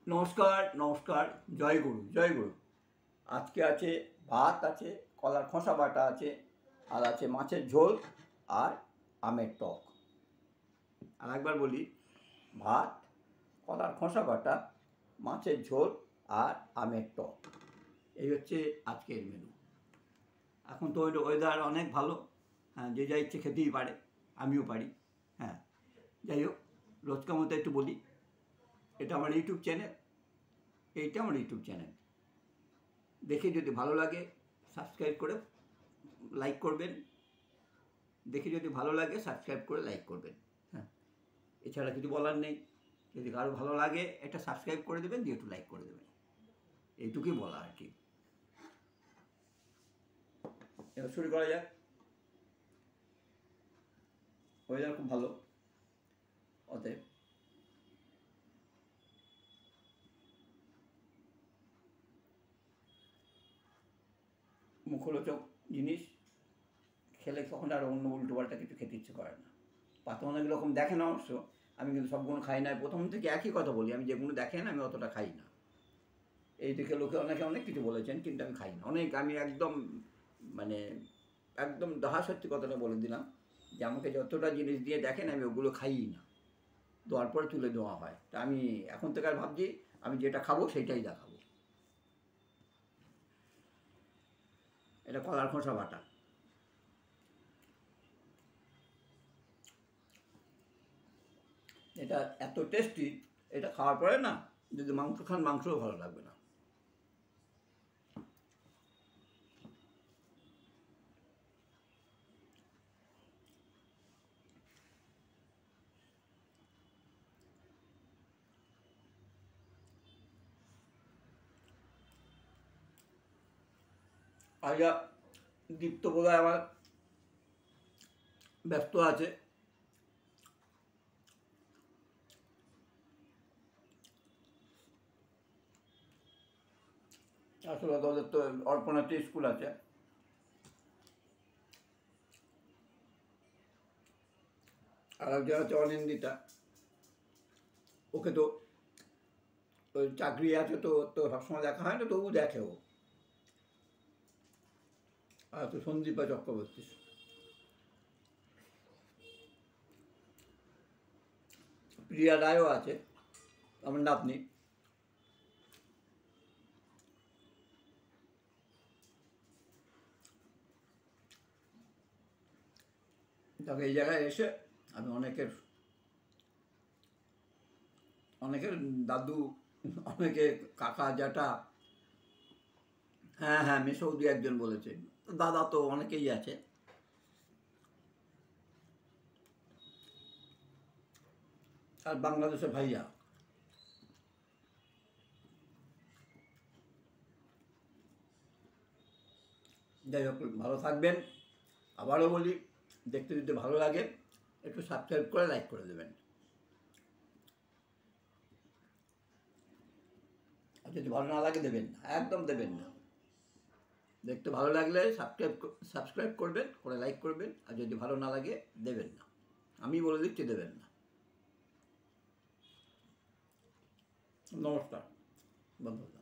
নমস্কার নমস্কার, জয় গুরু জয় গুরু। আজকে আছে ভাত, আছে কলার খোসা বাটা আছে, আর আছে মাছের ঝোল আর আমের টক। আর একবার বলি, ভাত, কলার খোসা বাটা, মাছের ঝোল আর আমের টক। এই হচ্ছে আজকের মেনু। এখন তো ওয়েদার অনেক ভালো, হ্যাঁ, যে যা ইচ্ছে খেতেই পারে, আমিও পারি। হ্যাঁ, যাই হোক, রোজকার মতো একটু বলি, এটা আমার ইউটিউব চ্যানেল, এইটা আমার ইউটিউব চ্যানেল। দেখে যদি ভালো লাগে সাবস্ক্রাইব করে লাইক করবেন, দেখে যদি ভালো লাগে সাবস্ক্রাইব করে লাইক করবেন। হ্যাঁ, এছাড়া কিছু বলার নেই। যদি কারো ভালো লাগে এটা সাবস্ক্রাইব করে দেবেন, দিয়ে একটু লাইক করে দেবেন, এইটুকুই বলা আর কি। এবার শুরু করা যাক। ওয়েদার খুব ভালো, অতএব মুখরোচক জিনিস খেলে তখন আর অন্য উল্টোপাল্টা কিছু খেতে ইচ্ছে করে না। পাতা অনেক রকম দেখে না অবশ্য, আমি কিন্তু সবগুলো খাই না। প্রথম থেকে একই কথা বলি, আমি যেগুলো দেখেন আমি অতটা খাই না। এই দেখে লোকে অনেকে অনেক কিছু বলেছেন, কিন্তু আমি খাই না। আমি একদম মানে একদম দহা সত্যি কথাটা বলে দিলাম যে আমাকে যতটা জিনিস দিয়ে দেখেন আমি ওগুলো খাইই না, দেওয়ার পরে তুলে দেওয়া হয়। তা আমি এখন থেকে আর ভাবছি আমি যেটা খাবো সেইটাই দেখাবো। এটা কলার খোসা বাটা। এটা এত টেস্টি, এটা খাওয়ার পরে না যদি মাংস খান মাংসও ভালো লাগবে না। আর যা দীপ্ত বোধহয় আমার ব্যস্ত আছে, আসলে ওদের তো অর্পণাতে স্কুল আছে। আর একজন আছে অনিন্দিতা, ওকে তো ওই চাকরি আছে, তো তো সবসময় দেখা হয় না, তবু দেখে ও। আর তো সন্দীপা চক্রবর্তী, প্রিয়া রায়ও আছে, আমার নাতনি। তবে এই জায়গায় এসে আমি অনেকের দাদু, অনেকে কাকা জ্যাঠা, হ্যাঁ হ্যাঁ মেসৌদি একজন বলেছে, দাদা তো অনেকেই আছে। আর বাংলাদেশে ভাইয়া। যাই হোক, ভালো থাকবেন। আবারও বলি, দেখতে যদি ভালো লাগে একটু সাবস্ক্রাইব করে লাইক করে দেবেন। আর যদি ভালো না লাগে দেবেন না, একদম দেবেন না। দেখতে ভালো লাগলে সাবস্ক্রাইব করবেন, করে লাইক করবেন। আর যদি ভালো না লাগে দেবেন না, আমি বলে দিচ্ছি দেবেন না। নমস্কার বন্ধুরা।